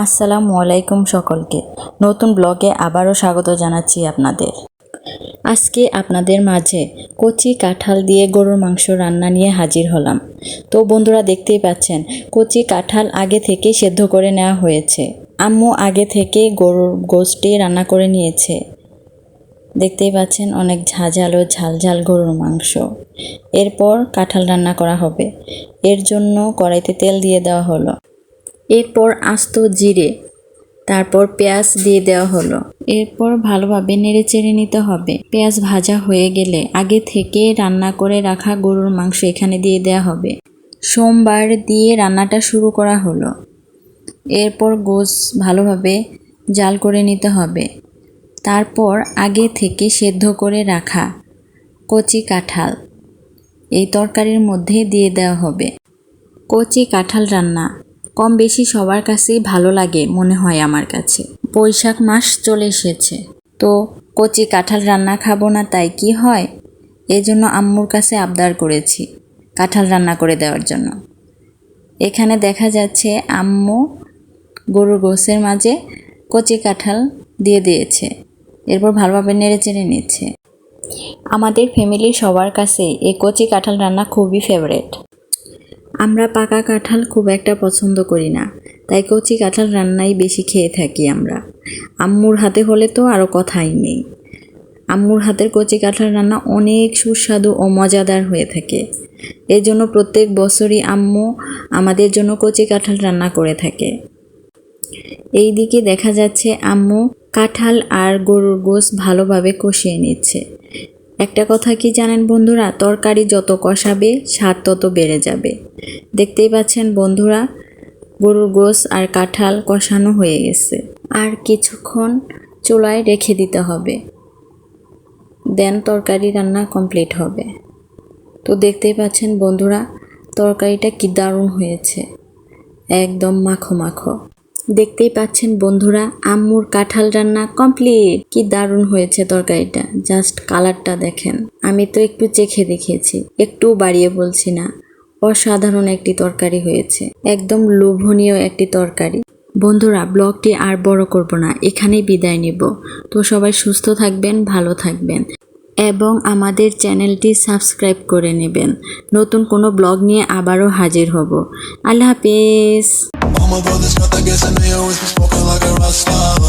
আসসালামু আলাইকুম সকলকে, নতুন ব্লগে আবারও স্বাগত জানাচ্ছি আপনাদের। আজকে আপনাদের মাঝে কচি কাঁঠাল দিয়ে গরুর মাংস রান্না নিয়ে হাজির হলাম। তো বন্ধুরা, দেখতেই পাচ্ছেন কচি কাঁঠাল আগে থেকে সেদ্ধ করে নেওয়া হয়েছে। আম্মু আগে থেকে গরুর গোশটি রান্না করে নিয়েছে। দেখতেই পাচ্ছেন অনেক ঝাঁঝালো ঝালঝাল গরুর মাংস। এরপর কাঁঠাল রান্না করা হবে। এর জন্য কড়াইতে তেল দিয়ে দেওয়া হলো। এরপর আস্ত জিরে, তারপর পেঁয়াজ দিয়ে দেওয়া হলো। এরপর ভালোভাবে নেড়ে চেড়ে নিতে হবে। পেঁয়াজ ভাজা হয়ে গেলে আগে থেকে রান্না করে রাখা গরুর মাংস এখানে দিয়ে দেওয়া হবে। সোমবার দিয়ে রান্নাটা শুরু করা হলো। এরপর গোশ ভালোভাবে জাল করে নিতে হবে। তারপর আগে থেকে সেদ্ধ করে রাখা কচি কাঁঠাল এই তরকারির মধ্যে দিয়ে দেওয়া হবে। কচি কাঁঠাল রান্না কম বেশি সবার কাছেই ভালো লাগে মনে হয় আমার কাছে। বৈশাখ মাস চলে এসেছে, তো কচি কাঁঠাল রান্না খাবো না তাই কি হয়? এজন্য আম্মুর কাছে আবদার করেছি কাঁঠাল রান্না করে দেওয়ার জন্য। এখানে দেখা যাচ্ছে আম্মু গরুর গোশের মাঝে কচি কাঁঠাল দিয়ে দিয়েছে। এরপর ভালোভাবে নেড়ে চেড়ে নিচ্ছে। আমাদের ফ্যামিলির সবার কাছে এই কচি কাঁঠাল রান্না খুবই ফেভারিট। আমরা পাকা কাঁঠাল খুব একটা পছন্দ করি না, তাই কচি কাঁঠাল রান্নাই বেশি খেয়ে থাকি আমরা। আম্মুর হাতে হলে তো আরও কথাই নেই। আম্মুর হাতের কচি কাঁঠাল রান্না অনেক সুস্বাদু ও মজাদার হয়ে থাকে। এই জন্য প্রত্যেক বছরই আম্মু আমাদের জন্য কচি কাঁঠাল রান্না করে থাকে। এই দিকে দেখা যাচ্ছে আম্মু কাঁঠাল আর গরুর গোশ ভালোভাবে কষিয়ে নিচ্ছে। একটা কথা কি জানেন বন্ধুরা, তরকারি যত কষাবে স্বাদ তত বেড়ে যাবে। দেখতেই পাচ্ছেন বন্ধুরা, গরুর গোশ আর কাঁঠাল কষানো হয়ে গেছে। আর কিছুক্ষণ চুলায় রেখে দিতে হবে, দেন তরকারি রান্না কমপ্লিট হবে। তো দেখতেই পাচ্ছেন বন্ধুরা, তরকারিটা কি দারুণ হয়েছে, একদম মাখো মাখো। দেখতেই পাচ্ছেন বন্ধুরা, আম্মুর কাঁঠাল রান্না কমপ্লিট। কি দারুণ হয়েছে তরকারিটা, জাস্ট কালারটা দেখেন। আমি তো একটু চেখে দেখিয়েছি, একটু বাড়িয়ে বলছি না। অসাধারণ একটি তরকারি হয়েছে, একদম লোভনীয় একটি তরকারি। বন্ধুরা, ব্লগটি আর বড় করব না, এখানেই বিদায় নিব। তো সবাই সুস্থ থাকবেন, ভালো থাকবেন এবং আমাদের চ্যানেলটি সাবস্ক্রাইব করে নেবেন। নতুন কোনো ব্লগ নিয়ে আবারও হাজির হব। আল্লাহ হাফেজ। All my brothers got that gas and they always been spoken like a rock star.